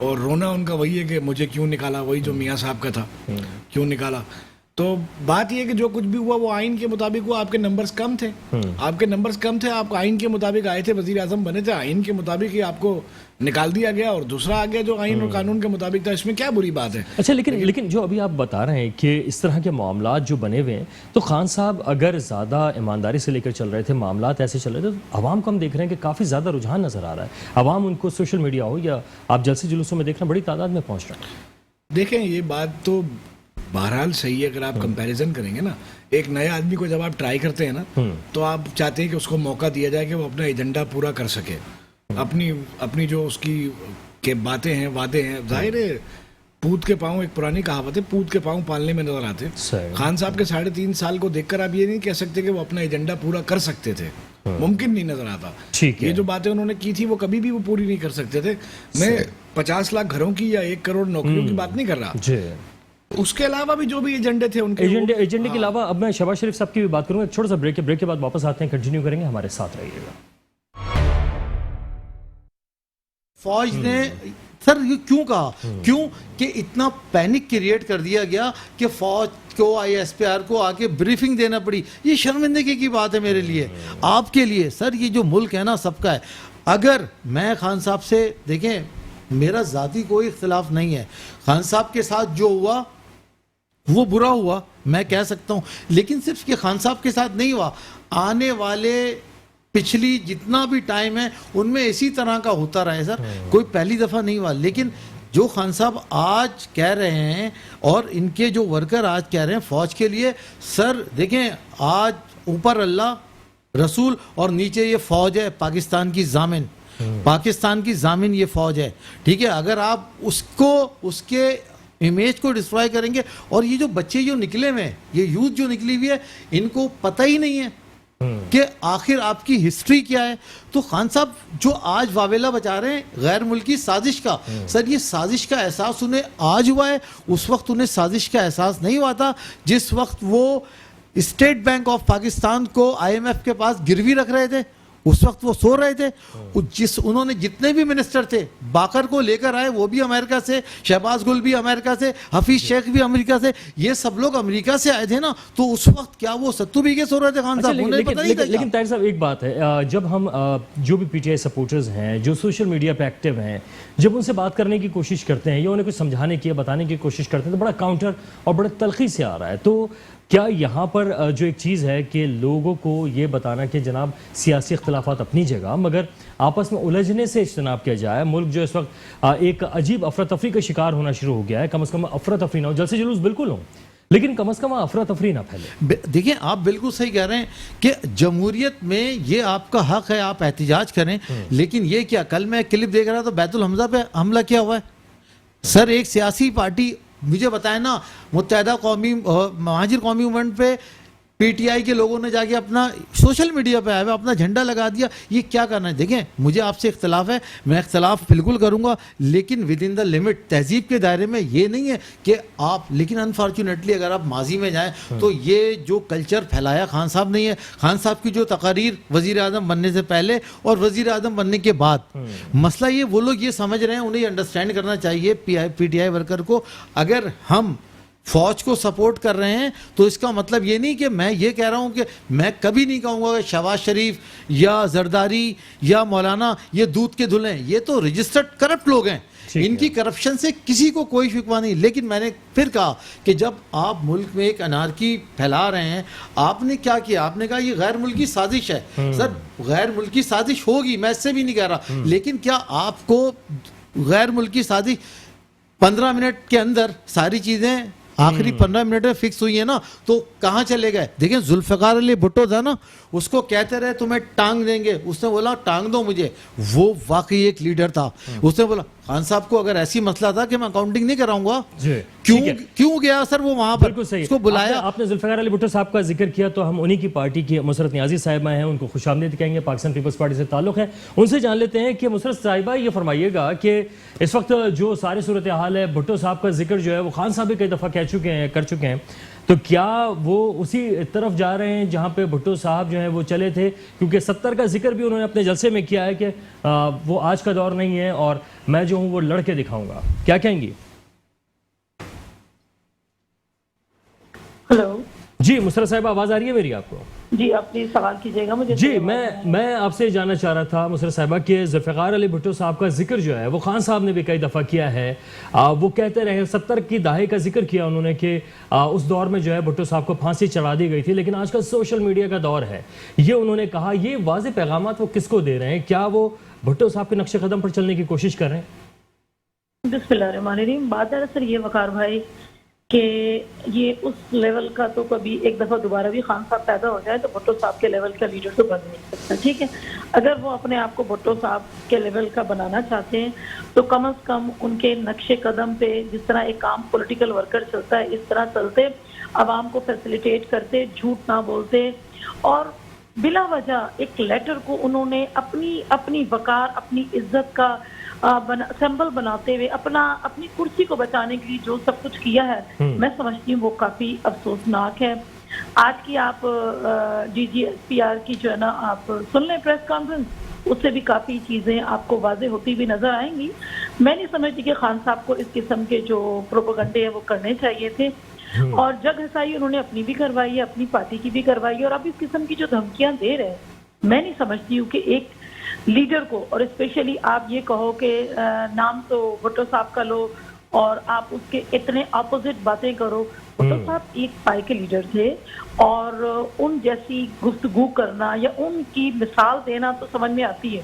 اور رونا ان کا وہی ہے کہ مجھے کیوں نکالا, وہی جو میاں صاحب کا تھا, کیوں نکالا. تو بات یہ ہے کہ جو کچھ بھی ہوا وہ آئین کے مطابق ہوا. آپ کے نمبرز کم تھے, آپ کے نمبرز کم تھے, آپ آئین کے مطابق آئے تھے, وزیر اعظم بنے تھے, آئین کے مطابق ہی آپ کو نکال دیا گیا اور دوسرا آ گیا جو آئین اور قانون کے مطابق تھا. اس میں کیا بری بات ہے؟ اچھا لیکن جو ابھی آپ بتا رہے ہیں کہ اس طرح کے معاملات جو بنے ہوئے ہیں, تو خان صاحب اگر زیادہ ایمانداری سے لے کر چل رہے تھے, معاملات ایسے چل رہے تھے, تو عوام کو ہم دیکھ رہے ہیں کہ کافی زیادہ رجحان نظر آ رہا ہے. عوام ان کو سوشل میڈیا ہو یا آپ جلسے جلوسوں میں دیکھ رہے ہیں, بڑی تعداد میں پہنچ رہے ہیں. دیکھیں یہ بات تو بہرحال صحیح ہے. اگر آپ کمپیریزن کریں گے نا, ایک نئے آدمی کو جب آپ ٹرائی کرتے ہیں نا, تو آپ چاہتے ہیں کہ اس کو موقع دیا جائے کہ وہ اپنا ایجنڈا پورا کر سکے. اپنی جو اس کی کہ باتیں ہیں, وعدے ہیں, ظاہر ہے پوت کے پاؤں, ایک پرانی کہاوت ہے, پوت کے پاؤں پالنے میں نظر آتے. خان صاحب کے 3.5 سال کو دیکھ کر آپ یہ نہیں کہہ سکتے کہ وہ اپنا ایجنڈا پورا کر سکتے تھے, ممکن نہیں نظر آتا. یہ جو باتیں انہوں نے کی تھی وہ کبھی بھی وہ پوری نہیں کر سکتے تھے. میں 50 لاکھ گھروں کی یا 1 کروڑ نوکریوں کی بات نہیں کر رہا. اس کے علاوہ بھی جو بھی ایجنڈے تھے ان کے ایجنڈے کے علاوہ اب میں شہباز شریف صاحب کی بھی بات کروں گا. ایک چھوٹا سا بریک کے بعد واپس آتے ہیں, کنٹینیو کریں گے, ہمارے ساتھ رہیے گا. فوج نے سر یہ کیوں کہا, کیوں کہ اتنا پینک کریٹ کر دیا گیا کہ فوج کو ISPR کو آ کے بریفنگ دینا پڑی. یہ شرمندگی کی بات ہے میرے لیے, آپ کے لیے. سر یہ جو ملک ہے نا سب کا ہے. اگر میں خان صاحب سے, دیکھیں میرا ذاتی کوئی اختلاف نہیں ہے, خان صاحب کے ساتھ جو ہوا وہ برا ہوا میں کہہ سکتا ہوں, لیکن صرف کہ خان صاحب کے ساتھ نہیں ہوا, آنے والے پچھلی جتنا بھی ٹائم ہے ان میں اسی طرح کا ہوتا رہا ہے. سر کوئی پہلی دفعہ نہیں ہوا. لیکن جو خان صاحب آج کہہ رہے ہیں اور ان کے جو ورکر آج کہہ رہے ہیں فوج کے لیے, سر دیکھیں آج اوپر اللہ رسول اور نیچے یہ فوج ہے, پاکستان کی ضامن, پاکستان کی ضامن یہ فوج ہے, ٹھیک ہے. اگر آپ اس کے امیج کو ڈسٹرائے کریں گے, اور یہ جو بچے جو نکلے ہوئے ہیں, یہ یوتھ جو نکلی ہوئی ہے, ان کو پتہ ہی نہیں ہے کہ آخر آپ کی ہسٹری کیا ہے. تو خان صاحب جو آج واویلا بچا رہے ہیں غیر ملکی سازش کا, سر یہ سازش کا احساس انہیں آج ہوا ہے, اس وقت انہیں سازش کا احساس نہیں ہوا تھا جس وقت وہ اسٹیٹ بینک آف پاکستان کو IMF کے پاس گروی رکھ رہے تھے. اس وقت وہ سو رہے تھے. انہوں نے جتنے بھی منسٹر تھے, باقر کو لے کر آئے, وہ بھی امریکہ سے, شہباز گل بھی امریکہ سے, حفیظ شیخ بھی امریکہ سے, یہ سب لوگ امریکہ سے آئے تھے نا. تو اس وقت کیا وہ ستو بیگے سو رہے تھے خان صاحب؟ انہیں پتہ نہیں تھا. لیکن طاہر صاحب ایک بات ہے, جب ہم جو بھی PTI سپورٹرز ہیں جو سوشل میڈیا پہ ایکٹیو ہیں, جب ان سے بات کرنے کی کوشش کرتے ہیں یا انہیں کچھ سمجھانے کی, بتانے کی کوشش کرتے ہیں, تو بڑا کاؤنٹر اور بڑے تلخی سے آ رہا ہے. تو کیا یہاں پر جو ایک چیز ہے کہ لوگوں کو یہ بتانا کہ جناب سیاسی اختلافات اپنی جگہ, مگر آپس میں الجھنے سے اجتناب کیا جائے. ملک جو اس وقت ایک عجیب افراتفری کا شکار ہونا شروع ہو گیا ہے. کم از کم افراتفری نہ ہو, جلسے جلوس بالکل ہوں, لیکن کم از کم افراتفری نہ پھیلے. دیکھیں آپ بالکل صحیح کہہ رہے ہیں کہ جمہوریت میں یہ آپ کا حق ہے, آپ احتجاج کریں, لیکن یہ کیا, کل میں کلپ دیکھ رہا تھا بیت الحمزہ پہ حملہ کیا ہوا ہے. سر ایک سیاسی پارٹی مجھے بتائیں نا, متحدہ قومی مہاجر قومی موومنٹ پہ PTI کے لوگوں نے جا کے اپنا سوشل میڈیا پہ آئے ہوئے اپنا جھنڈا لگا دیا. یہ کیا کرنا ہے؟ دیکھیں مجھے آپ سے اختلاف ہے, میں اختلاف بالکل کروں گا, لیکن ود ان دا لمٹ, تہذیب کے دائرے میں. یہ نہیں ہے کہ آپ, لیکن انفارچونیٹلی اگر آپ ماضی میں جائیں تو یہ جو کلچر پھیلایا خان صاحب نہیں ہے. خان صاحب کی جو تقاریر وزیر اعظم بننے سے پہلے اور وزیر اعظم بننے کے بعد, مسئلہ یہ وہ لوگ یہ سمجھ رہے ہیں, انہیں یہ انڈرسٹینڈ کرنا چاہیے PTI ورکر کو, اگر ہم فوج کو سپورٹ کر رہے ہیں تو اس کا مطلب یہ نہیں کہ میں یہ کہہ رہا ہوں کہ میں کبھی نہیں کہوں گا کہ شہباز شریف یا زرداری یا مولانا یہ دودھ کے دھلے ہیں. یہ تو رجسٹرڈ کرپٹ لوگ ہیں, ان کی کرپشن سے کسی کو کوئی شکوہ نہیں. لیکن میں نے پھر کہا کہ جب آپ ملک میں ایک انارکی پھیلا رہے ہیں, آپ نے کیا کیا, آپ نے کہا یہ غیر ملکی سازش ہے. سر غیر ملکی سازش ہوگی, میں اس سے بھی نہیں کہہ رہا, لیکن کیا آپ کو غیر ملکی سازش 15 منٹ کے اندر ساری چیزیں آخری 15 منٹ میں فکس ہوئی ہے نا, تو کہاں چلے گئے؟ دیکھیں ذوالفقار علی بھٹو تھا نا, اس کو کہتے رہے تمہیں ٹانگ دیں گے, اس نے بولا ٹانگ دو مجھے. وہ واقعی ایک لیڈر تھا. اس نے بولا خان صاحب کو اگر ایسی مسئلہ تھا کہ میں اکاؤنٹنگ نہیں کراؤں گا, کیوں گیا سر وہ وہاں پر, اس کو بلایا. آپ نے ذوالفقار علی بھٹو صاحب کا ذکر کیا تو ہم انہی کی پارٹی کی مسرت نیازی صاحبہ ہیں, ان کو خوش آمدید کہیں گے, پاکستان پیپلز پارٹی سے تعلق ہے. ان سے جان لیتے ہیں کہ مسرت صاحبہ یہ فرمائیے گا کہ اس وقت جو ساری صورتحال ہے, بھٹو صاحب کا ذکر جو ہے وہ خان صاحب بھی کئی دفعہ کہہ چکے ہیں, کر چکے ہیں, تو کیا وہ اسی طرف جا رہے ہیں جہاں پہ بھٹو صاحب جو ہیں وہ چلے تھے؟ کیونکہ 70 کا ذکر بھی انہوں نے اپنے جلسے میں کیا ہے کہ وہ آج کا دور نہیں ہے اور میں جو ہوں وہ لڑ کے دکھاؤں گا. کیا کہیں گی؟ ہلو جی مسرت صاحب آواز آ رہی ہے میری آپ کو؟ جی آپ پلیز سوال کیجیے گا مجھے. جی میں آپ سے جاننا چاہ رہا تھا مسرت صاحبہ کہ ذوالفقار علی بھٹو صاحب کا ذکر جو ہے وہ خان صاحب نے بھی کئی دفعہ کیا ہے. وہ کہتے رہے 70 کی دہائی کا ذکر کیا انہوں نے کہ اس دور میں جو ہے بھٹو صاحب کو پھانسی چڑھا دی گئی تھی، لیکن آج کل سوشل میڈیا کا دور ہے، یہ انہوں نے کہا. یہ واضح پیغامات وہ کس کو دے رہے ہیں؟ کیا وہ بھٹو صاحب کے نقش قدم پر چلنے کی کوشش کر رہے ہیں؟ بسم اللہ الرحمن الرحیم. بات دراصل یہ وقار بھائی کہ یہ اس لیول کا تو کبھی ایک دفعہ دوبارہ بھی خان صاحب پیدا ہو جائے تو بھٹو صاحب کے لیول کا لیڈر تو بن نہیں سکتا. ٹھیک ہے، اگر وہ اپنے آپ کو بھٹو صاحب کے لیول کا بنانا چاہتے ہیں تو کم از کم ان کے نقش قدم پہ جس طرح ایک عام پولیٹیکل ورکر چلتا ہے اس طرح چلتے، عوام کو فیسیلیٹیٹ کرتے، جھوٹ نہ بولتے، اور بلا وجہ ایک لیٹر کو انہوں نے اپنی وقار، اپنی عزت کا سمبل بناتے ہوئے اپنی کرسی کو بچانے کے لیے جو سب کچھ کیا ہے، میں سمجھتی ہوں وہ کافی افسوسناک ہے. آج کی آپ D G S P R کی جو ہے نا آپ سن لیں پریس کانفرنس، اس سے بھی کافی چیزیں آپ کو واضح ہوتی بھی نظر آئیں گی. میں نہیں سمجھتی کہ خان صاحب کو اس قسم کے جو پروپیگنڈے ہیں وہ کرنے چاہیے تھے، اور جگ ہسائی انہوں نے اپنی بھی کروائی ہے، اپنی پارٹی کی بھی کروائی ہے، اور اب اس قسم کی جو دھمکیاں دے رہے ہیں، میں نہیں سمجھتی ہوں کہ ایک لیڈر کو، اور اسپیشلی آپ یہ کہو کہ نام تو بھٹو صاحب کا لو اور آپ اس کے اتنے اپوزٹ باتیں کرو. بھٹو صاحب ایک پائے کے لیڈر تھے، اور ان جیسی گفتگو کرنا یا ان کی مثال دینا تو سمجھ میں آتی ہے.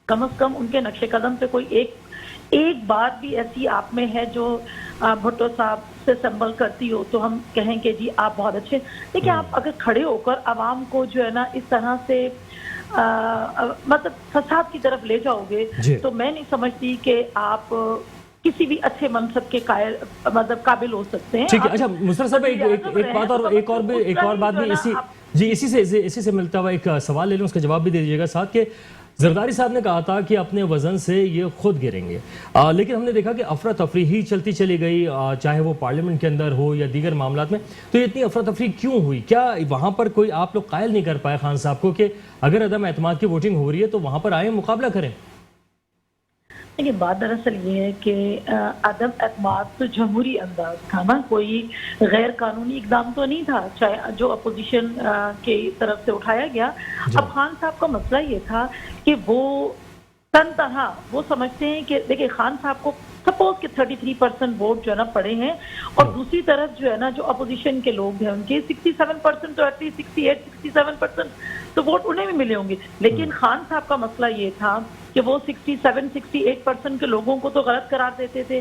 کم از کم ان کے نقش قدم پہ کوئی ایک بات بھی ایسی آپ میں ہے جو بھٹو صاحب سے سنبھل کرتی ہو تو ہم کہیں کہ جی آپ بہت اچھے. لیکن آپ اگر کھڑے ہو کر عوام کو جو ہے نا اس طرح سے مطلب فساد کی طرف لے جاؤ گے تو میں نہیں سمجھتی کہ آپ کسی بھی اچھے منصب کے قابل ہو سکتے ہیں. ٹھیک ہے. اچھا مسرت صاحب ایک بات اور ایک اور بات بھی اسی سے ملتا ہوا ایک سوال لے لوں، اس کا جواب بھی دے دیجیے گا ساتھ، کہ زرداری صاحب نے کہا تھا کہ اپنے وزن سے یہ خود گریں گے، لیکن ہم نے دیکھا کہ افراتفری ہی چلتی چلی گئی، چاہے وہ پارلیمنٹ کے اندر ہو یا دیگر معاملات میں. تو یہ اتنی افراتفری کیوں ہوئی؟ کیا وہاں پر کوئی آپ لوگ قائل نہیں کر پائے خان صاحب کو کہ اگر عدم اعتماد کی ووٹنگ ہو رہی ہے تو وہاں پر آئیں، مقابلہ کریں؟ دیکھیے بات دراصل یہ ہے کہ عدم اعتماد تو جمہوری انداز تھا نا، کوئی غیر قانونی اقدام تو نہیں تھا چاہے جو اپوزیشن کی طرف سے اٹھایا گیا. اب خان صاحب کا مسئلہ یہ تھا کہ وہ تن تنہا وہ سمجھتے ہیں کہ دیکھیں خان صاحب کو سپوز کہ 33% ووٹ جو ہے نا پڑے ہیں، اور دوسری طرف جو ہے نا جو اپوزیشن کے لوگ ہیں ان کے 67% تو ایٹ لیسٹ 67% تو ووٹ انہیں بھی ملے ہوں گے. لیکن خان صاحب کا مسئلہ یہ تھا کہ وہ 67-68% کے لوگوں کو تو غلط قرار دیتے تھے،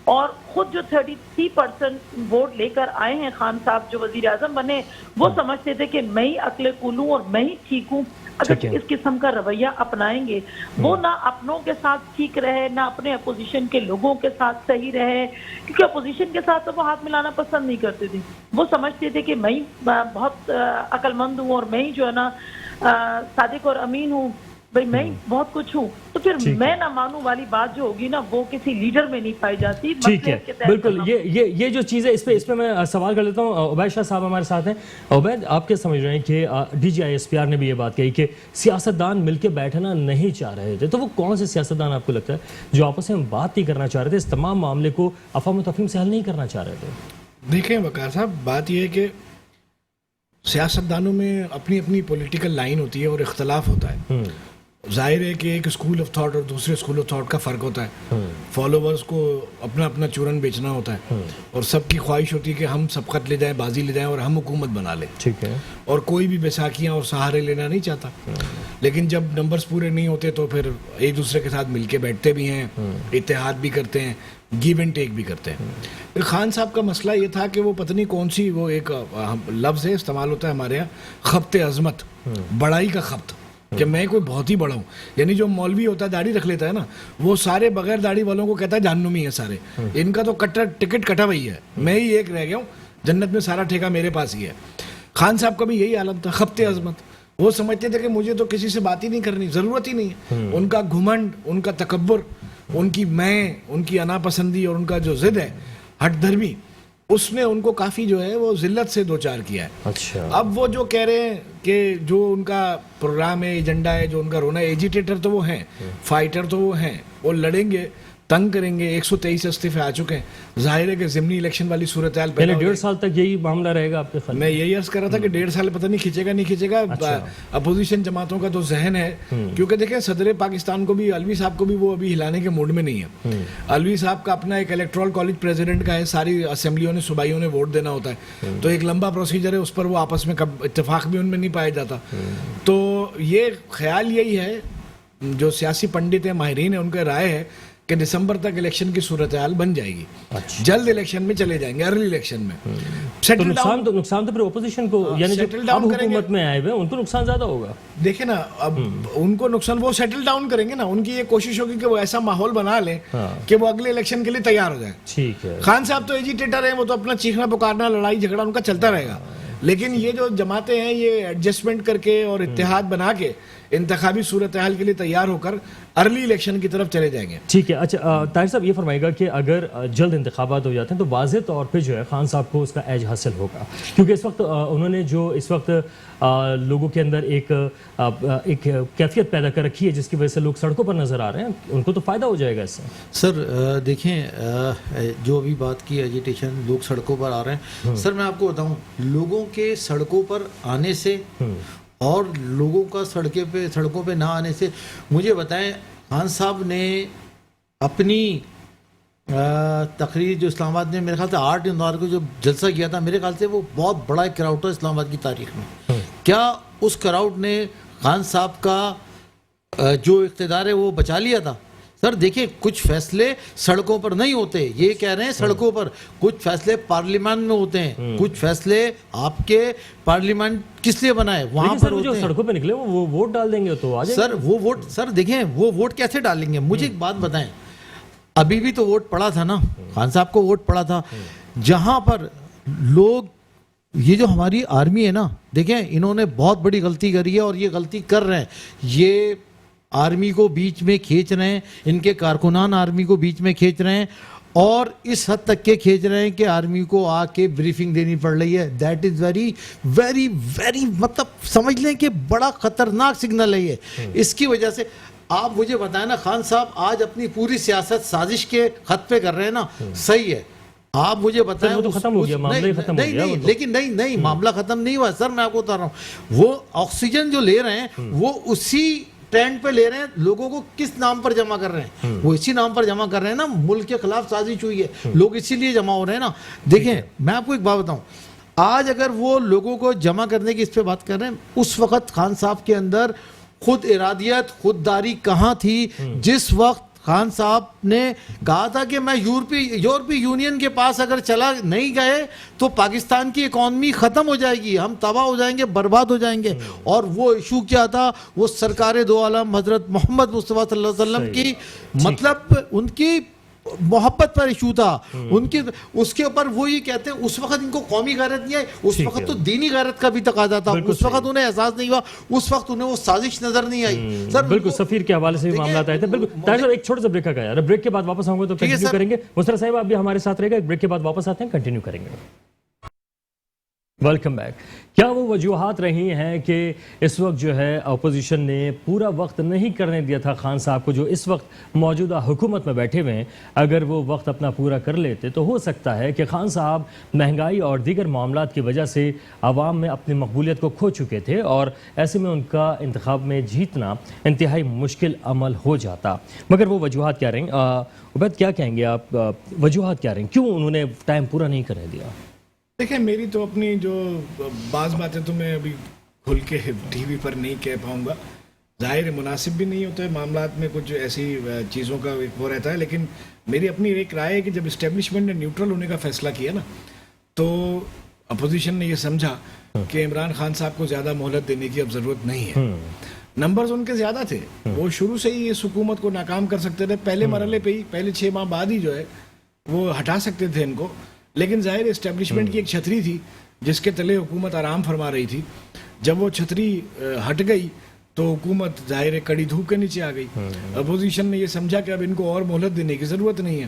اور خود جو 33% ووٹ لے کر آئے ہیں خان صاحب جو وزیر اعظم بنے، وہ سمجھتے تھے کہ میں ہی عقل کل ہوں اور میں ہی ٹھیک ہوں. اگر اس قسم کا رویہ اپنائیں گے، وہ نہ اپنوں کے ساتھ ٹھیک رہے نہ اپنے اپوزیشن کے لوگوں کے ساتھ صحیح رہے، کیونکہ اپوزیشن کے ساتھ تو وہ ہاتھ ملانا پسند نہیں کرتے تھے. وہ سمجھتے تھے کہ میں ہی بہت عقل مند ہوں اور میں ہی جو ہے نا صادق اور امین ہوں، بھئی میں بہت کچھ ہوں. تو پھر میں نہ مانوں والی بات جو ہوگی نا وہ کسی لیڈر میں نہیں پائی جاتی. ٹھیک ہے، بالکل. یہ جو چیز ہے اس پہ میں سوال کر لیتا ہوں. عبید شاہ صاحب ہمارے ساتھ ہیں. عبید، آپ کیا سمجھ رہے ہیں کہ D G I S P R نے بھی یہ بات کہی کہ سیاستدان مل کے بیٹھنا نہیں چاہ رہے تھے، تو وہ کون سے سیاستدان آپ کو لگتا ہے جو آپس میں بات نہیں کرنا چاہ رہے تھے، اس تمام معاملے کو افہام و تفہیم سے حل نہیں کرنا چاہ رہے تھے؟ دیکھیں وقار صاحب، بات یہ ہے کہ سیاستدانوں میں اپنی اپنی پولیٹیکل لائن ہوتی ہے اور اختلاف ہوتا ہے. ظاہر ہے کہ ایک اسکول آف تھاٹ اور دوسرے اسکول آف تھاٹ کا فرق ہوتا ہے. فالوورز کو اپنا اپنا چورن بیچنا ہوتا ہے، اور سب کی خواہش ہوتی ہے کہ ہم سبقت لے جائیں، بازی لے جائیں اور ہم حکومت بنا لیں. ٹھیک ہے. اور کوئی بھی بیساکھیاں اور سہارے لینا نہیں چاہتا. لیکن جب نمبرز پورے نہیں ہوتے تو پھر ایک دوسرے کے ساتھ مل کے بیٹھتے بھی ہیں، اتحاد بھی کرتے ہیں، گیو اینڈ ٹیک بھی کرتے ہیں. پھر خان صاحب کا مسئلہ یہ تھا کہ وہ پتہ نہیں کون سی وہ ایک لفظ ہے استعمال ہوتا ہے ہمارے یہاں، خبت عظمت، بڑائی کا خبت، کہ میں کوئی بہت ہی بڑا ہوں. یعنی جو مولوی ہوتا ہے داڑھی رکھ لیتا ہے نا، وہ سارے بغیر داڑھی والوں کو کہتا ہے جہنمی ہے سارے، ان کا تو ٹکٹ کٹا ہوئی ہے، میں ہی ایک رہ گیا ہوں، جنت میں سارا ٹھیکہ میرے پاس ہی ہے. خان صاحب کا بھی یہی عالم تھا، خبت عظمت. وہ سمجھتے تھے کہ مجھے تو کسی سے بات ہی نہیں کرنی، ضرورت ہی نہیں ہے. ان کا گھمنڈ، ان کا تکبر، ان کی ان کی انا پسندی اور ان کا جو ضد ہے، ہٹ دھرمی، اس نے ان کو کافی جو ہے وہ ذلت سے دوچار کیا ہے. اچھا اب وہ جو کہہ رہے ہیں کہ جو ان کا پروگرام ہے, ایجنڈا ہے, جو ان کا رونا ہے, ایجیٹیٹر تو وہ ہیں, فائٹر تو وہ ہیں, وہ لڑیں گے, تنگ کریں گے. 123 استعفے آ چکے ہیں. ظاہر ہے کہ ضمنی الیکشن والی صورتحال یعنی 1.5 سال تک یہی معاملہ رہے گا آپ کے خیال میں یہی عرض کر رہا تھا کہ 1.5 سال پتہ نہیں کھینچے گا نہیں کھینچے گا. اپوزیشن جماعتوں کا تو ذہن ہے, کیونکہ دیکھیں صدر پاکستان کو بھی, علوی صاحب کو بھی وہ ابھی ہلانے کے موڈ میں نہیں ہے. علوی صاحب کا اپنا ایک الیکٹرال کالج پریزیڈنٹ کا ہے, ساری اسمبلیوں نے صوبائیوں نے ووٹ دینا ہوتا ہے, تو ایک لمبا پروسیجر ہے, اس پر وہ آپس میں اتفاق بھی ان میں نہیں پایا جاتا. تو یہ خیال یہی ہے, جو سیاسی پنڈت ہیں, ماہرین ہیں, ان کا رائے ہے کہ دسمبر تک الیکشن کی صورتحال بن جائے گی. جلد الیکشن میں چلے جائیں گے, ارلی الیکشن میں. تو نقصان تو پھر اپوزیشن کو, یعنی جو اب حکومت میں آئے ہوئے ان کو نقصان زیادہ ہوگا. دیکھیں نا, اب ان کو نقصان, وہ سیٹل ڈاؤن کریں گے نا. ان کی یہ کوشش ہوگی کہ وہ ایسا ماحول بنا لیں کہ وہ اگلے الیکشن کے لیے تیار ہو جائیں. ٹھیک ہے. خان صاحب تو ایجیٹیٹر ہیں, وہ تو اپنا چیخنا پکارنا, لڑائی جھگڑا ان کا چلتا رہے گا. لیکن یہ جو جماعتیں ہیں, یہ ایڈجسٹمنٹ کر کے اور اتحاد بنا کے انتخابی صورتحال کے لیے تیار ہو کر ارلی الیکشن کی طرف چلے جائیں گے. ٹھیک ہے. اچھا طاہر صاحب یہ فرمائے گا کہ اگر جلد انتخابات ہو جاتے ہیں تو واضح طور پہ جو ہے خان صاحب کو اس کا ایج حاصل ہوگا, کیونکہ اس وقت انہوں نے جو اس وقت لوگوں کے اندر ایک کیفیت پیدا کر رکھی ہے جس کی وجہ سے لوگ سڑکوں پر نظر آ رہے ہیں, ان کو تو فائدہ ہو جائے گا اس سے. سر دیکھیں, جو ابھی بات کی ایجیٹیشن, لوگ سڑکوں پر آ رہے ہیں. سر میں آپ کو بتاؤں, لوگوں کے سڑکوں پر آنے سے اور لوگوں کا سڑکوں پہ نہ آنے سے, مجھے بتائیں خان صاحب نے اپنی تقریر جو اسلام آباد میں میرے خیال سے 8 اتوار کو جو جلسہ کیا تھا, میرے خیال سے وہ بہت بڑا ایک کراؤڈ تھا اسلام آباد کی تاریخ میں. کیا اس کراؤڈ نے خان صاحب کا جو اقتدار ہے وہ بچا لیا تھا؟ سر دیکھیں, کچھ فیصلے سڑکوں پر نہیں ہوتے, یہ کہہ رہے ہیں سڑکوں پر, کچھ فیصلے پارلیمان میں ہوتے ہیں, کچھ فیصلے آپ کے پارلیمان کس لیے بنا ہے وہاں پر ہوتے ہیں. سڑکوں پہ نکلے وہ ووٹ ڈال دیں گے تو آ جائیں گے. سر وہ ووٹ, سر دیکھیں وہ ووٹ کیسے ڈالیں گے, مجھے ایک بات بتائیں, ابھی بھی تو ووٹ پڑا تھا نا, خان صاحب کو ووٹ پڑا تھا, جہاں پر لوگ, یہ جو ہماری آرمی ہے نا, دیکھیں انہوں نے بہت بڑی غلطی کری ہے اور یہ غلطی کر رہے ہیں, یہ آرمی کو بیچ میں کھینچ رہے ہیں, ان کے کارکنان آرمی کو بیچ میں کھینچ رہے ہیں, اور اس حد تک کے کھینچ رہے ہیں کہ آرمی کو آ کے بریفنگ دینی پڑ رہی ہے. That is very very very, مطلب سمجھ لیں کہ بڑا خطرناک سگنل ہے یہ. اس کی وجہ سے آپ مجھے بتائیں نا, خان صاحب آج اپنی پوری سیاست سازش کے خط پہ کر رہے ہیں نا, صحیح ہے, آپ مجھے بتائیں. وہ تو ختم ہو گیا, معاملہ ختم ہو گیا. لیکن نہیں, معاملہ ختم نہیں ہوا سر, میں آپ کو بتا رہا ہوں, وہ آکسیجن جو لے رہے ہیں وہ اسی ٹرینڈ پہ لے رہے ہیں. لوگوں کو کس نام پر جمع کر رہے ہیں, وہ اسی نام پر جمع کر رہے ہیں نا, ملک کے خلاف سازش ہوئی ہے, لوگ اسی لیے جمع ہو رہے ہیں نا. دیکھیں میں آپ کو ایک بات بتاؤں, آج اگر وہ لوگوں کو جمع کرنے کی اس پہ بات کر رہے ہیں, اس وقت خان صاحب کے اندر خود ارادیت, خودداری کہاں تھی؟ جس وقت خان صاحب نے کہا تھا کہ میں یورپی یونین کے پاس اگر چلا نہیں گئے تو پاکستان کی اکانومی ختم ہو جائے گی, ہم تباہ ہو جائیں گے, برباد ہو جائیں گے. اور وہ ایشو کیا تھا, وہ سرکار دو عالم حضرت محمد مصطفیٰ صلی اللہ علیہ وسلم کی, مطلب ان کی محبت پر ایشو تھا ان کی. اس کے اوپر وہ یہ کہتے ہیں اس وقت ان کو قومی غیرت نہیں آئی, اس وقت تو دینی غیرت کا بھی تقاضا تھا, اس وقت انہیں احساس نہیں ہوا, اس وقت انہیں وہ سازش نظر نہیں آئی. سر بالکل سفیر کے حوالے سے بھی معاملات آئے تھے. بالکل طاہر صاحب, ایک چھوٹا سا بریک کا یار, بریک کے بعد واپس آؤں گے تو کنٹینیو کریں گے. مسرت صاحب آپ بھی ہمارے ساتھ رہے گا, ایک بریک کے بعد واپس آتے ہیں, کنٹینیو کریں گے. Welcome back. کیا وہ وجوہات رہی ہیں کہ اس وقت جو ہے اپوزیشن نے پورا وقت نہیں کرنے دیا تھا خان صاحب کو, جو اس وقت موجودہ حکومت میں بیٹھے ہوئے ہیں, اگر وہ وقت اپنا پورا کر لیتے تو ہو سکتا ہے کہ خان صاحب مہنگائی اور دیگر معاملات کی وجہ سے عوام میں اپنی مقبولیت کو کھو چکے تھے, اور ایسے میں ان کا انتخاب میں جیتنا انتہائی مشکل عمل ہو جاتا. مگر وہ وجوہات کیا رہیں؟ عبید کیا کہیں گے آپ, وجوہات کیا رہیں, کیوں انہوں نے ٹائم پورا نہیں کرنے دیا؟ دیکھیں میری تو اپنی جو بعض باتیں تو میں ابھی کھل کے ٹی وی پر نہیں کہہ پاؤں گا, ظاہر مناسب بھی نہیں ہوتا ہے, معاملات میں کچھ ایسی چیزوں کا وہ رہتا ہے. لیکن میری اپنی ایک رائے ہے کہ جب اسٹیبلشمنٹ نے نیوٹرل ہونے کا فیصلہ کیا نا, تو اپوزیشن نے یہ سمجھا کہ عمران خان صاحب کو زیادہ مہلت دینے کی اب ضرورت نہیں ہے. نمبرز ان کے زیادہ تھے, وہ شروع سے ہی اس حکومت کو ناکام کر سکتے تھے, پہلے مرحلے پہ ہی, پہلے 6 ماہ بعد ہی جو ہے وہ ہٹا سکتے تھے ان کو. لیکن ظاہر اسٹیبلشمنٹ کی ایک چھتری تھی جس کے تلے حکومت آرام فرما رہی تھی. جب وہ چھتری ہٹ گئی تو حکومت ظاہر کڑی دھوپ کے نیچے آ گئی. اپوزیشن نے یہ سمجھا کہ اب ان کو اور مہلت دینے کی ضرورت نہیں ہے.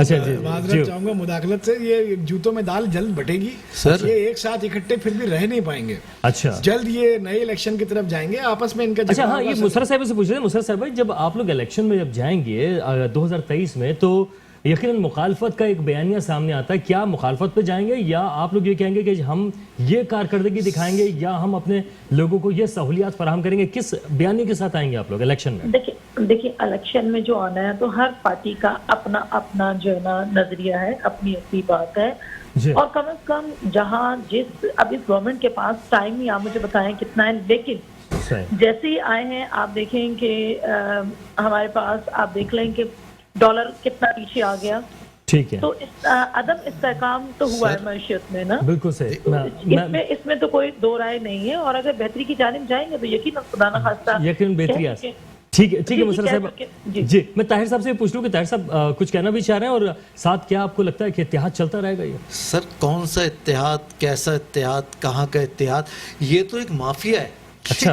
اچھا جی معذرت چاہوں گا مداخلت سے, یہ جوتوں میں دال جلد بٹے گی سر. یہ ایک ساتھ اکٹھے پھر بھی رہ نہیں پائیں گے, اچھا جلد یہ نئے الیکشن کی طرف جائیں گے, آپس میں ان کا اچھا جھگڑا ہاں, ہوگا. یہ مسرت صاحب سے پوچھ رہے ہیں. مسرت صاحب بھائی, جب آپ لوگ الیکشن میں جب جائیں گے 2023 میں, تو یقیناً مخالفت کا ایک بیانیہ سامنے آتا ہے. کیا مخالفت پہ جائیں گے, یا آپ لوگ یہ کہیں گے کہ ہم یہ کارکردگی دکھائیں گے, یا ہم اپنے لوگوں کو یہ سہولیات فراہم کریں گے؟ کس بیانیے کے ساتھ آئیں گے آپ لوگ الیکشن میں؟ دیکھیں الیکشن میں جو آنا ہے تو ہر پارٹی کا اپنا اپنا جو ہے نا نظریہ ہے, اپنی اپنی بات ہے. اور کم از کم جہاں اب اس گورنمنٹ کے پاس ٹائم نہیں, آپ مجھے بتائیں کتنا ہے, لیکن جیسے ہی آئے ہیں آپ دیکھیں کہ ہمارے پاس آپ دیکھ لیں کہ ڈالر کتنا پیچھے آ گیا. ٹھیک ہے, تو عدم استحکام تو ہوا ہے معیشت میں نا. بالکل صحیح, اس میں تو کوئی دو رائے نہیں ہے. اور اگر بہتری کی جانب جائیں گے تو یقیناً خدا نہ خواستہ یقیناً بہتری آ. ٹھیک ہے مسرت صاحب جی, میں طاہر صاحب سے پوچھ لوں کہ طاہر صاحب کچھ کہنا بھی چاہ رہے ہیں, اور ساتھ کیا آپ کو لگتا ہے کہ اتحاد چلتا رہے گا؟ یہ سر کون سا اتحاد, کیسا اتحاد, کہاں کا اتحاد, یہ تو ایک مافیا ہے.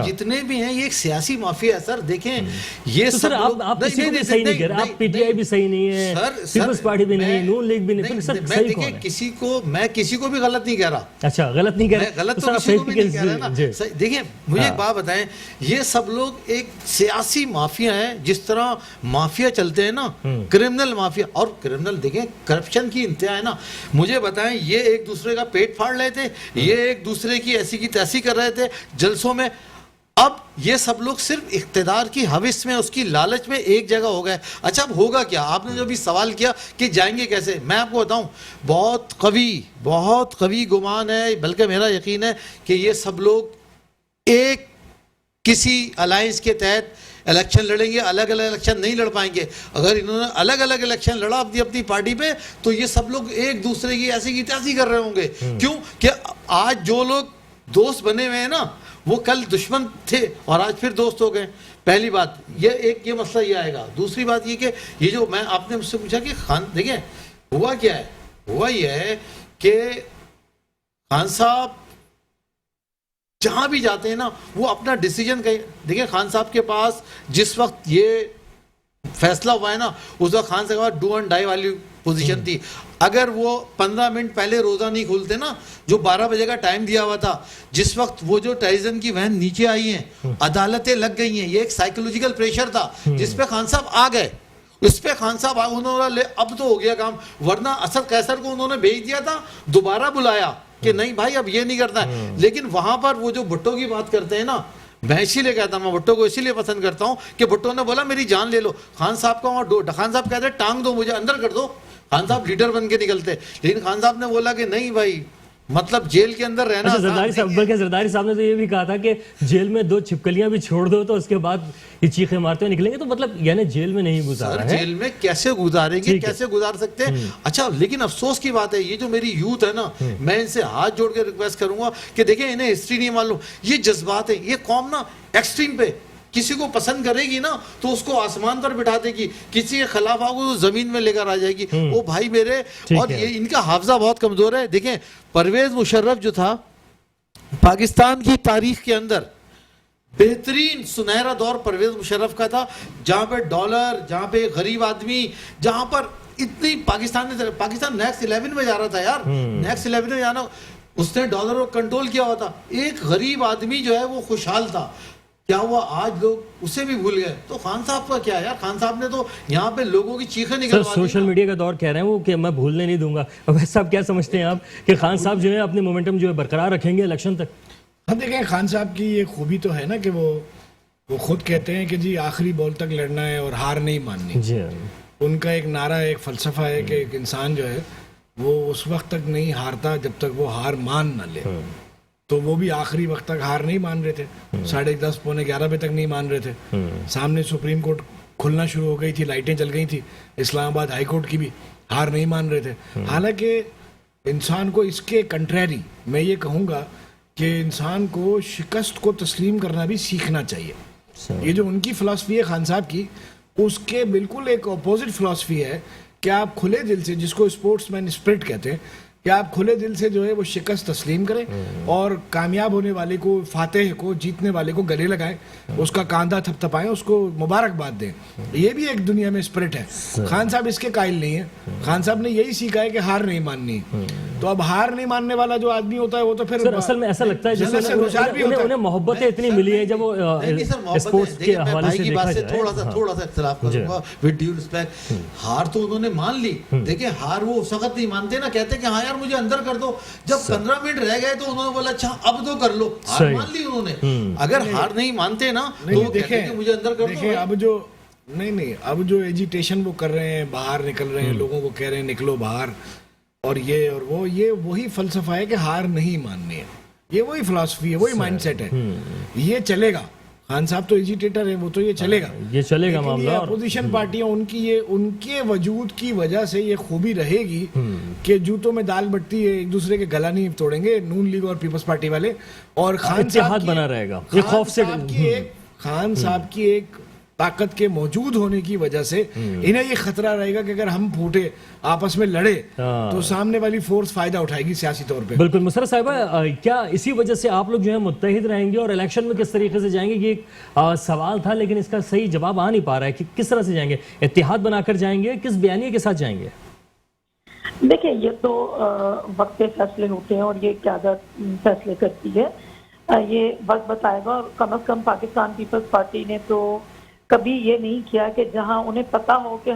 جتنے بھی ہیں یہ ایک سیاسی مافیا ہے سر. دیکھیں یہ سر آپ کسی کو بھی صحیح نہیں کر رہے, آپ پی ٹی آئی بھی صحیح نہیں ہے, پیپلز پارٹی بھی نہیں, نون لیگ بھی نہیں, سر صحیح کون ہے؟ میں کسی کو بھی غلط نہیں کہہ رہا. اچھا غلط نہیں کہہ رہا, غلط تو کسی کو بھی نہیں کہہ رہا نا. دیکھیں مجھے ایک بات بتائیں, یہ سب لوگ ایک سیاسی مافیا ہیں. جس طرح مافیا چلتے ہیں نا, کرمنل مافیا, اور کرمنل دیکھیں کرپشن کی انتہا ہے نا. مجھے بتائیں, یہ ایک دوسرے کا پیٹ پھاڑ رہے تھے, یہ ایک دوسرے کی ایسی کی تیسی کر رہے تھے جلسوں میں. اب یہ سب لوگ صرف اقتدار کی حوث میں, اس کی لالچ میں ایک جگہ ہو گئے. اچھا اب ہوگا کیا؟ آپ نے جو بھی سوال کیا کہ جائیں گے کیسے, میں آپ کو بتاؤں, بہت قوی گمان ہے, بلکہ میرا یقین ہے کہ یہ سب لوگ ایک کسی الائنس کے تحت الیکشن لڑیں گے. الگ الگ الیکشن نہیں لڑ پائیں گے. اگر انہوں نے الگ الگ الیکشن لڑا اپنی پارٹی پہ, تو یہ سب لوگ ایک دوسرے کی ایسی کی تیسی کر رہے ہوں گے. کیوں کہ آج جو لوگ دوست بنے ہوئے ہیں نا, وہ کل دشمن تھے اور آج پھر دوست ہو گئے. پہلی بات یہ مسئلہ یہ آئے گا. دوسری بات یہ کہ یہ جو آپ نے مجھ سے پوچھا کہ خان, دیکھیں ہوا کیا ہے, ہوا یہ ہے کہ خان صاحب جہاں بھی جاتے ہیں نا, وہ اپنا ڈیسیجن دیکھیں خان صاحب کے پاس جس وقت یہ فیصلہ ہوا ہے نا, اس وقت خان صاحب کے پاس ڈو اینڈ ڈائی والی پوزیشن تھی. اگر وہ 15 منٹ پہلے روزہ نہیں کھولتے نا, جو 12 بجے کا ٹائم دیا ہوا تھا, جس وقت وہ جو ٹیریزن کی وین نیچے آئی ہیں, عدالتیں لگ گئی ہیں, یہ ایک سائیکولوجیکل پریشر تھا جس پہ خان صاحب آ گئے. اس پہ خان صاحب انہوں نے اب تو ہو گیا کام, ورنہ اسد قیصر کو انہوں نے بھیج دیا تھا, دوبارہ بلایا کہ نہیں بھائی اب یہ نہیں کرتا ہے. لیکن وہاں پر وہ جو بھٹو کی بات کرتے ہیں نا, میں اسی لیے کہتا ہوں, میں بھٹو کو اسی لیے پسند کرتا ہوں کہ بھٹو نے بولا میری جان لے لو. خان صاحب کا خان صاحب کہتے ہیں ٹانگ دو مجھے, اندر کر دو. خان صاحب لیڈر بن کے نکلتے, لیکن خان صاحب نے بولا کہ نہیں بھائی, مطلب جیل کے اندر رہنا. زرداری صاحب نے تو یہ بھی کہا تھا کہ جیل میں 2 چھپکلیاں بھی چھوڑ دو تو اس کے بعد یہ چیخیں مارتے ہوئے نکلیں گے. تو مطلب یعنی جیل میں نہیں گزارا ہے, جیل میں کیسے گزاریں گے, کیسے گزار سکتے ہیں. اچھا لیکن افسوس کی بات ہے, یہ جو میری یوتھ ہے نا, میں ان سے ہاتھ جوڑ کے ریکویسٹ کروں گا کہ دیکھیں انہیں ہسٹری نہیں معلوم, یہ جذبات ہیں. یہ قوم نا ایکسٹریم پہ کسی کو پسند کرے گی نا تو اس کو آسمان پر بٹھا دے گی, کسی کے خلاف آگے تو زمین میں لے کر آ جائے گی. وہ بھائی میرے, اور یہ ان کا حافظہ بہت کمزور ہے. دیکھیں پرویز مشرف جو تھا, پاکستان کی تاریخ کے اندر بہترین سنہرا دور پرویز مشرف کا تھا, جہاں پہ ڈالر, جہاں پہ غریب آدمی, جہاں پر اتنی پاکستان نیکسٹ 11 میں جا رہا تھا یار, نیکسٹ 11 میں جانا, اس نے ڈالر کو کنٹرول کیا ہوا تھا. ایک غریب آدمی جو ہے وہ خوشحال تھا. کیا ہوا, آج لوگ اسے بھی بھول گئے. تو خان صاحب کا کیا یار, خان صاحب نے تو یہاں پہ لوگوں کی چیخیں نکلوا دی. سوشل میڈیا کا دور کہہ رہے ہیں وہ کہ میں بھولنے نہیں دوں گا. ویسے صاحب کیا سمجھتے ہیں آپ کہ خان صاحب جو ہے اپنے مومنٹم جو ہے برقرار رکھیں گے الیکشن تک؟ ہم دیکھیں خان صاحب کی یہ خوبی تو ہے نا کہ وہ خود کہتے ہیں کہ جی آخری بال تک لڑنا ہے اور ہار نہیں ماننی. جی ان کا ایک نعرہ, ایک فلسفہ ہے کہ ایک انسان جو ہے وہ اس وقت تک نہیں ہارتا جب تک وہ ہار مان نہ لے. تو وہ بھی آخری وقت تک ہار نہیں مان رہے تھے, 10:30 پونے 11 بجے تک نہیں مان رہے تھے. سامنے سپریم کورٹ کھلنا شروع ہو گئی تھی, لائٹیں جل گئی تھی, اسلام آباد ہائی کورٹ کی بھی, ہار نہیں مان رہے تھے. حالانکہ انسان کو اس کے کنٹریری میں یہ کہوں گا کہ انسان کو شکست کو تسلیم کرنا بھی سیکھنا چاہیے. یہ جو ان کی فلسفی ہے خان صاحب کی, اس کے بالکل ایک اپوزٹ فلسفی ہے کہ آپ کھلے دل سے, جس کو اسپورٹس مین اسپرٹ کہتے ہیں, کہ آپ کھلے دل سے جو ہے وہ شکست تسلیم کریں اور کامیاب ہونے والے کو، فاتح کو، جیتنے والے کو گلے لگائیں، اس کا کاندھا تھپ تھپائیں، اس کو مبارکباد دیں. یہ بھی ایک دنیا میں اسپرٹ ہے. خان صاحب اس کے قائل نہیں ہیں. خان صاحب نے یہی سیکھا ہے کہ ہار نہیں ماننی. تو اب ہار نہیں ماننے والا جو آدمی ہوتا ہے وہ تو پھر سر اصل میں ایسا لگتا ہے جیسے انہیں محبتیں اتنی ملی ہیں جب وہ اسپورٹس کے حوالے سے دیکھا جائے. تھوڑا سا اختلاف کروں گا ود ڈیو رسپیکٹ. ہار تو انہوں نے مان لی. دیکھیں ہار وہ اس وقت نہیں مانتے نا، کہتے کہ ہاں یار مجھے اندر کر دو. جب 15 منٹ رہ گئے تو انہوں نے بولا اچھا اب تو کر لو. ہار مان لی انہوں نے. اگر ہار نہیں مانتے نا تو وہ کہتے کہ مجھے اندر کر دو. اب جو اب جو ایجیٹیشن وہ کر رہے ہیں، باہر نکل رہے ہیں، لوگوں کو کہہ رہے ہیں نکلو باہر، اور یہ اور وہ، یہ وہی فلسفہ ہے کہ ہار نہیں ماننی ہے. یہ وہی فلسفی ہے، وہی مائنڈ سیٹ ہے. یہ چلے گا. خان صاحب تو ایجیٹیٹر ہے، وہ تو یہ چلے گا، یہ چلے گا معاملہ. اور اپوزیشن پارٹیاں ان کے وجود کی وجہ سے یہ خوبی رہے گی کہ جوتوں میں دال بٹتی ہے، ایک دوسرے کے گلا نہیں توڑیں گے نون لیگ اور پیپلز پارٹی والے. اور خان اتحاد بنا رہے گا. یہ خوف سے خان صاحب کی ایک طاقت کے موجود ہونے کی وجہ سے انہیں یہ خطرہ رہے گا کہ اگر ہم پھوٹے آپس میں لڑے تو سامنے والی فورس فائدہ اٹھائے گی سیاسی طور پہ. بالکل. مسرت صاحبہ، کیا اسی وجہ سے آپ لوگ جو ہے متحد رہیں گے اور الیکشن میں کس طریقے سے جائیں گے؟ یہ ایک سوال تھا لیکن اس کا صحیح جواب آ نہیں پا رہا ہے کہ کس طرح سے جائیں گے. اتحاد بنا کر جائیں گے، کس بیانیے کے ساتھ جائیں گے؟ دیکھیں یہ تو وقت پہ فیصلے ہوتے ہیں اور یہ قیادت فیصلے کرتی ہے. یہ وقت بتائے گا. اور کم از کم پاکستان پیپلز پارٹی نے تو کبھی یہ نہیں کیا کہ جہاں انہیں پتا ہو کہ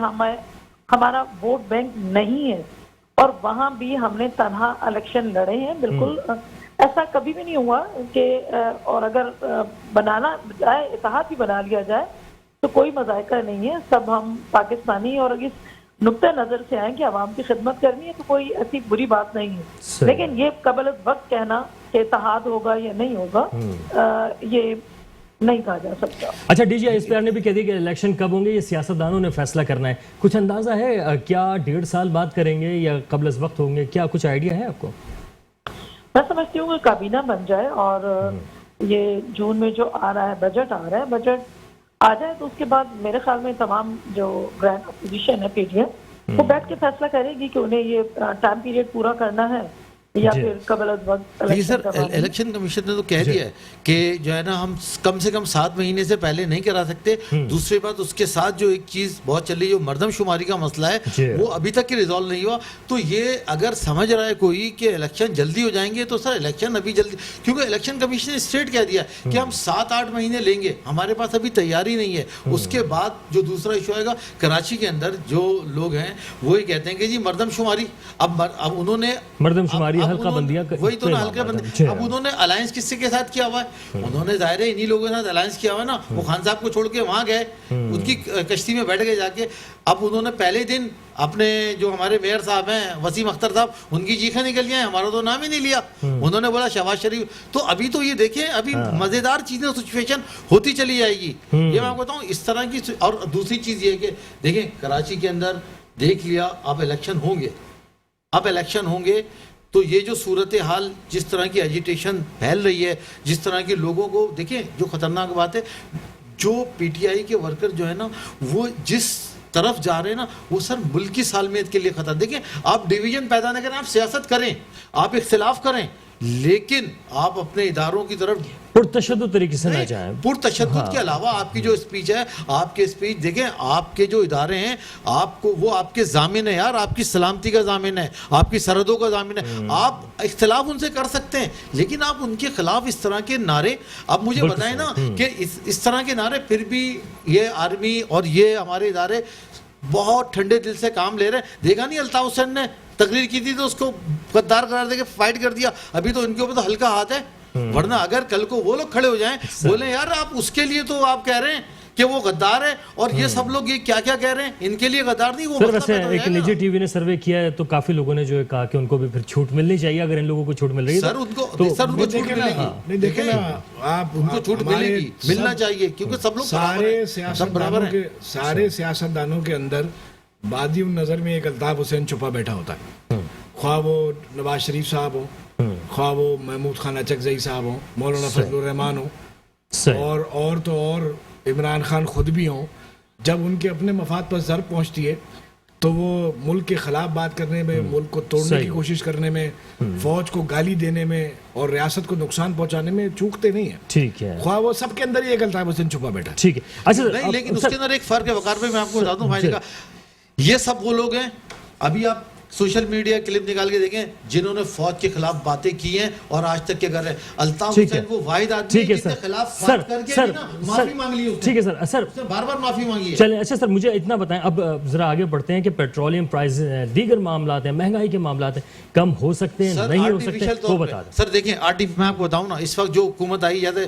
ہمارا ووٹ بینک نہیں ہے اور وہاں بھی ہم نے تنہا الیکشن لڑے ہیں. بالکل ایسا کبھی بھی نہیں ہوا کہ اور اگر بنانا جائے، اتحاد بھی بنا لیا جائے تو کوئی مذائقہ نہیں ہے. سب ہم پاکستانی اور اس نقطہ نظر سے آئیں کہ عوام کی خدمت کرنی ہے تو کوئی ایسی بری بات نہیں ہے. لیکن یہ قبل از وقت کہنا کہ اتحاد ہوگا یا نہیں ہوگا یہ نہیں کہا جا سکتا. اچھا، D G I S P R نے بھی کہہ دی کہ الیکشن کب ہوں گے یہ سیاستدانوں نے فیصلہ کرنا ہے. کچھ اندازہ ہے کیا 1.5 سال بعد کریں گے یا قبل از وقت ہوں گے؟ کیا کچھ آئیڈیا ہے آپ کو؟ میں سمجھتی ہوں کہ کابینہ بن جائے اور یہ جون میں جو آ رہا ہے بجٹ آ رہا ہے، بجٹ آ جائے تو اس کے بعد میرے خیال میں تمام جو گرینڈ اپوزیشن ہے پی ڈی ایم وہ بیٹھ کے فیصلہ کرے گی کہ انہیں یہ ٹائم پیریڈ پورا کرنا ہے یا پھر قبل از وقت. سر الیکشن کمیشن نے تو کہہ دیا ہے کہ جو ہے نا ہم کم سے کم 7 مہینے سے پہلے نہیں کرا سکتے. دوسری بات اس کے ساتھ جو ایک چیز بہت چل رہی ہے، جو مردم شماری کا مسئلہ ہے وہ ابھی تک کی ریزالو نہیں ہوا. تو یہ اگر سمجھ رہا ہے کوئی کہ الیکشن جلدی ہو جائیں گے تو سر الیکشن ابھی جلدی، کیونکہ الیکشن کمیشن نے اسٹریٹ کہہ دیا کہ ہم 7-8 مہینے لیں گے، ہمارے پاس ابھی تیاری نہیں ہے. اس کے بعد جو دوسرا ایشو آئے گا، کراچی کے اندر جو لوگ ہیں وہ یہ کہتے ہیں کہ جی مردم شماری، اب انہوں نے مردم شماری حلقہ بندیاں، وہی تو نا حلقہ بندی. اب انہوں نے الائنس کس کے ساتھ کیا ہوا ہے؟ انہوں نے ظاہر ہے انہی لوگوں کے ساتھ الائنس کیا ہوا ہے نا. وہ خان صاحب کو چھوڑ کے وہاں گئے، ان کی کشتی میں بیٹھ گئے جا کے. اب انہوں نے پہلے دن اپنے جو ہمارے میئر صاحب ہیں وسیم اختر صاحب، ان کی چیخیں نکل گئی ہیں، ہمارا تو نام ہی نہیں لیا. انہوں نے بولا شہباز شریف. تو ابھی تو یہ دیکھیں ابھی مزیدار چیزیں سچویشن ہوتی چلی جائے گی. یہ میں آپ کو بتاؤں اس طرح کی. اور دوسری چیز یہ کہ دیکھیں کراچی کے اندر دیکھ لیا اب الیکشن ہوں گے، اب الیکشن ہوں گے تو یہ جو صورتحال جس طرح کی ایجیٹیشن پھیل رہی ہے، جس طرح کے لوگوں کو دیکھیں، جو خطرناک بات ہے جو پی ٹی آئی کے ورکر جو ہے نا وہ جس طرف جا رہے ہیں نا وہ سر ملک کی سالمیت کے لیے خطر. دیکھیں آپ ڈویژن پیدا نہ کریں، آپ سیاست کریں، آپ اختلاف کریں، لیکن آپ اپنے اداروں کی طرف پرتشدد طریقے سے نہ جائیں. پرتشدد کے علاوہ آپ کی جو اسپیچ ہے، آپ کے اسپیچ دیکھیں، آپ کے جو ادارے ہیں آپ کو وہ آپ کے ضامن ہے یار، آپ کی سلامتی کا ضامن ہے، آپ کی سرحدوں کا ضامن ہے. آپ اختلاف ان سے کر سکتے ہیں لیکن آپ ان کے خلاف اس طرح کے نعرے، اب مجھے بتائیں نا کہ اس طرح کے نعرے، پھر بھی یہ آرمی اور یہ ہمارے ادارے بہت ٹھنڈے دل سے کام لے رہے ہیں. دیکھا نہیں الطاف حسین نے تقریر کی تھی تو اس کو غدار قرار دے کے فائٹ کر دیا. ابھی تو ان کے اوپر تو ہلکا ہاتھ ہے، ورنہ اگر کل کو وہ لوگ کھڑے ہو جائیں بولیں یار آپ اس کے لیے تو آپ کہہ رہے ہیں کہ وہ غدار ہے اور یہ سب لوگ یہ کیا کیا کہہ رہے ہیں، ان کے لیے غدار نہیں. وہ سر ویسے ایک نجی ٹی وی نے سروے کیا ہے تو کافی لوگوں نے جو ہے کہا کہ ان کو بھی پھر چھوٹ ملنی چاہیے. اگر ان لوگوں کو چھوٹ مل رہی ہے سر ان کو چھوٹ ملے گی. دیکھیں نا آپ، ان کو چھوٹ ملے گی، ملنا چاہیے کیونکہ سب لوگ سارے سیاستدانوں کے اندر بادی النظر میں ایک الطاف حسین چھپا بیٹھا ہوتا ہے. خواہ وہ نواز شریف صاحب ہو، خواہ وہ محمود خان اچکزئی صاحب ہوں، مولانا فضل الرحمان ہو، اور تو اور عمران خان خود بھی ہوں. جب ان کے اپنے مفاد پر ضرب پہنچتی ہے تو وہ ملک کے خلاف بات کرنے میں، ملک کو توڑنے کی کوشش کرنے میں، فوج کو گالی دینے میں اور ریاست کو نقصان پہنچانے میں چوکتے نہیں ہیں. ٹھیک ہے، خواہ وہ سب کے اندر ہی ایک الطاف حسین چھپا بیٹھا. ٹھیک ہے. اچھا نہیں، لیکن اس کے اندر ایک فرق ہے وقار بھائی، میں آپ کو بتا دوں بھائی کا، یہ سب وہ لوگ ہیں، ابھی آپ سوشل میڈیا کلپ نکال کے دیکھیں جنہوں نے فوج کے خلاف باتیں کی ہیں اور آج تک کے کر رہے ہیں. الطاف حسین وہ واحد آدمی ہے جس کے خلاف بات کر کے بھی نا معافی مانگ لی. ٹھیک ہے سر، سر بار بار معافی مانگی ہے. چلیں. اچھا سر مجھے اتنا بتائیں، اب ذرا آگے بڑھتے ہیں کہ پیٹرولیم پرائز، دیگر معاملات ہیں، مہنگائی کے معاملات ہیں، کم ہو سکتے ہیں نہیں ہو سکتے، وہ بتا دیں. سر دیکھیں میں آپ کو بتاؤں نا، اس وقت جو حکومت آئی جیسے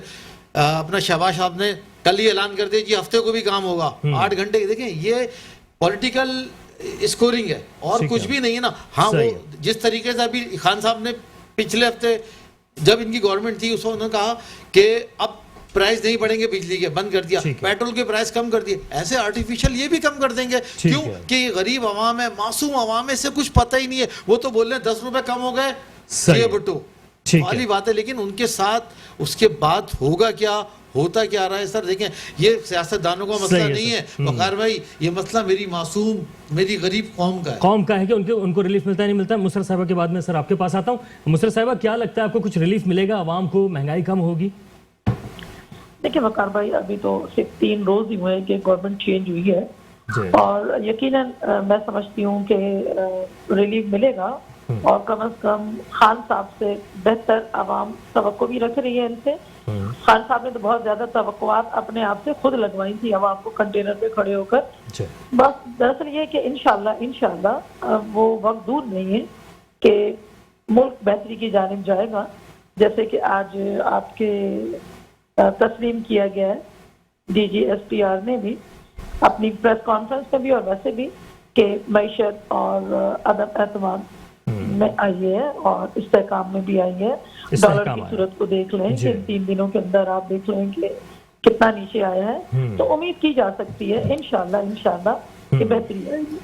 اپنا شہباز صاحب نے کل ہی اعلان کر دیا جی ہفتے کو بھی کام ہوگا 8 گھنٹے کی. دیکھیں یہ پولیٹیکل اسکورنگ ہے اور کچھ بھی نہیں ہے نا. ہاں وہ جس طریقے سے ابھی خان صاحب نے پچھلے ہفتے جب ان کی گورنمنٹ تھی اس وقت انہوں نے کہا کہ اب پرائز نہیں بڑھیں گے بجلی کے، بند کر دیا. پیٹرول کے پرائز کم کر دیے. ایسے آرٹیفیشل یہ بھی کم کر دیں گے. کیوں کہ غریب عوام ہے، معصوم عوام ہے، اس سے کچھ پتہ ہی نہیں ہے. وہ تو بول رہے ہیں 10 روپے کم ہو گئے یہ بٹو والی بات ہے. لیکن ان کے ساتھ اس کے بعد ہوگا کیا، ہوتا کیا رہا ہے. سر دیکھیں یہ سیاست دانوں کا مسئلہ نہیں ہے وقار بھائی، یہ مسئلہ میری معصوم میری غریب قوم کا ہے. قوم کا ہے کہ ان کو ریلیف ملتا ہے نہیں ملتا. مسرت صاحبہ کے بعد میں سر آپ کے پاس آتا ہوں. مسرت صاحبہ کیا لگتا ہے آپ کو کچھ ریلیف ملے گا عوام کو، مہنگائی کم ہوگی؟ دیکھیں وقار بھائی، ابھی تو صرف 3 روز ہی ہوئے کہ گورنمنٹ چینج ہوئی ہے اور یقیناً میں سمجھتی ہوں کہ ریلیف ملے گا اور کم از کم خان صاحب سے بہتر عوام توقع بھی رکھ رہی ہے ان سے. خان صاحب نے تو بہت زیادہ توقعات اپنے آپ سے خود لگوائی تھی عوام کو کنٹینر پہ کھڑے ہو کر. بس دراصل یہ کہ انشاءاللہ وہ وقت دور نہیں ہے کہ ملک بہتری کی جانب جائے گا. جیسے کہ آج آپ کے تسلیم کیا گیا ہے D G S P R نے بھی اپنی پریس کانفرنس میں بھی اور ویسے بھی کہ معیشت اور عدم اعتماد میں آئی ہے اور استحکام میں بھی آئی ہے. ڈالر کی صورت کو دیکھ لیں کہ 3 دنوں کے اندر آپ دیکھ لیں کہ کتنا نیچے آیا ہے. تو امید کی جا سکتی ہے انشاءاللہ کہ بہتری آئے گی.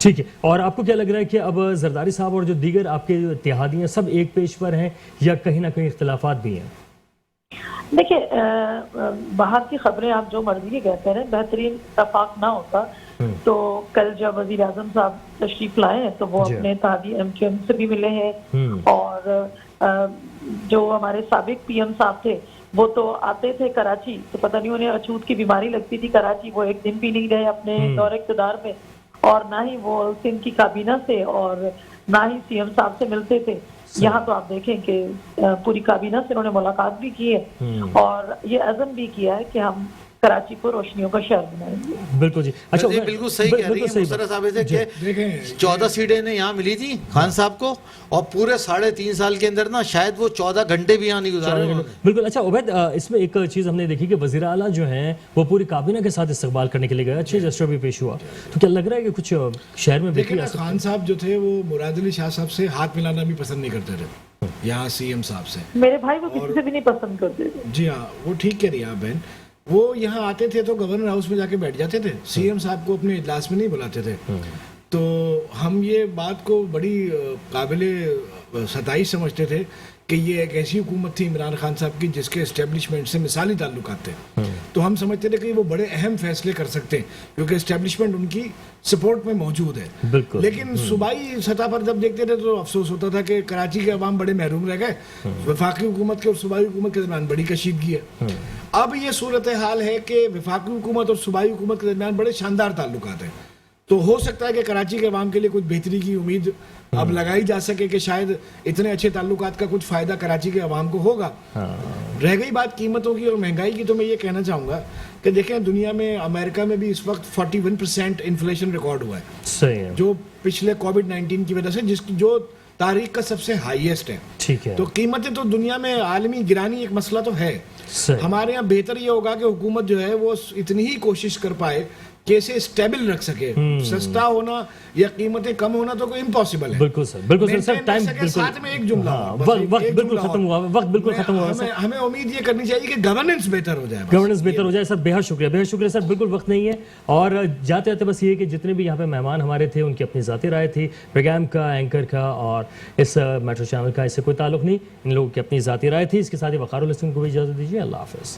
ٹھیک ہے. اور آپ کو کیا لگ رہا ہے کہ اب زرداری صاحب اور جو دیگر آپ کے اتحادی ہیں سب ایک پیج پر ہیں یا کہیں نہ کہیں اختلافات بھی ہیں؟ دیکھیں باہر کی خبریں آپ جو مرضی کے کہتے ہیں، بہترین اتفاق نہ ہوتا تو کل جب وزیر اعظم صاحب تشریف لائے ہیں تو وہ اپنے اتحادی ایم کیو ایم سے بھی ملے ہیں اور جو ہمارے سابق پی ایم صاحب تھے وہ تو آتے تھے کراچی تو پتہ نہیں انہیں اچھوت کی بیماری لگتی تھی کراچی، وہ ایک دن بھی نہیں رہے اپنے دور اقتدار میں اور نہ ہی وہ سندھ کی کابینہ سے اور نہ ہی سی ایم صاحب سے ملتے تھے. یہاں تو آپ دیکھیں کہ پوری کابینہ سے انہوں نے ملاقات بھی کی ہے اور یہ عزم بھی کیا ہے کہ ہم کراچی کو روشنیوں کا شہر بنائیں گے. بالکل جی. اچھا بالکل صحیح کہہ رہی ہیں مسرت صاحب سے کہ 14 سیٹیں انہیں یہاں ملی تھی خان صاحب کو اور پورے 3.5 سال کے اندر نا شاید وہ 14 گھنٹے بھی یہاں نہیں گزارے. بالکل. اچھا عبید، اس میں ایک چیز ہم نے دیکھی کہ وزیر اعلیٰ جو ہیں وہ پوری کابینہ کے ساتھ استقبال کرنے کے لیے گئے، اچھے جسٹر بھی پیش ہوا. تو کیا لگ رہا ہے کہ کچھ شہر میں دیکھیں خان صاحب جو تھے وہ مراد علی شاہ صاحب سے ہاتھ ملانا بھی پسند نہیں کرتے تھے یہاں سی ایم صاحب سے. میرے بھائی وہ کسی سے بھی نہیں پسند کرتے تھے. جی ہاں وہ ٹھیک کہہ رہی ہیں آپ بہن. وہ یہاں آتے تھے تو گورنر ہاؤس میں جا کے بیٹھ جاتے تھے، سی ایم صاحب کو اپنے اجلاس میں نہیں بلاتے تھے. تو ہم یہ بات کو بڑی قابل ستائش سمجھتے تھے کہ یہ ایک ایسی حکومت تھی عمران خان صاحب کی جس کے اسٹیبلشمنٹ سے مثالی تعلقات تھے. تو ہم سمجھتے تھے کہ وہ بڑے اہم فیصلے کر سکتے ہیں کیونکہ اسٹیبلشمنٹ ان کی سپورٹ میں موجود ہے. لیکن صوبائی سطح پر جب دیکھتے تھے تو افسوس ہوتا تھا کہ کراچی کے عوام بڑے محروم رہ گئے. وفاقی حکومت کے اور صوبائی حکومت کے درمیان بڑی کشیدگی ہے. اب یہ صورتحال ہے کہ وفاقی حکومت اور صوبائی حکومت کے درمیان بڑے شاندار تعلقات ہیں. تو ہو سکتا ہے کہ کراچی کے عوام کے لیے کچھ بہتری کی امید اب لگائی جا سکے کہ شاید اتنے اچھے تعلقات کا کچھ فائدہ کراچی کے عوام کو ہوگا. رہ گئی بات قیمتوں کی اور مہنگائی کی تو میں یہ کہنا چاہوں گا کہ دیکھیں دنیا میں امریکہ میں بھی اس وقت 41% انفلیشن ریکارڈ ہوا ہے جو پچھلے کووڈ-19 کی وجہ سے جو تاریخ کا سب سے ہائیسٹ ہے. تو قیمتیں تو دنیا میں عالمی گرانی ایک مسئلہ تو ہے. ہمارے یہاں بہتر یہ ہوگا کہ حکومت جو ہے وہ اتنی ہی کوشش کر پائے کہ اسے اسٹیبل رکھ سکے. سستا ہونا یا قیمتیں کم ہونا تو کوئی امپاسبل ہے. بالکل سر، بالکل سر. ٹائم ساتھ میں ایک جملہ وقت بالکل ختم ہوا، وقت بالکل ختم ہوا. ہمیں امید یہ کرنی چاہیے کہ گورننس بہتر ہو جائے. گورننس بہتر ہو جائے. سر بہت شکریہ، بہت شکریہ سر. بالکل وقت نہیں ہے اور جاتے جاتے بس یہ کہ جتنے بھی یہاں پہ مہمان ہمارے تھے ان کی اپنی ذاتی رائے تھی، پروگرام کا، اینکر کا اور اس میٹرو چینل کا اس سے کوئی تعلق نہیں. ان لوگوں کی اپنی ذاتی رائے تھی. اس کے ساتھ ہی وقار الحسن کو بھی اجازت دیجیے. اللہ حافظ.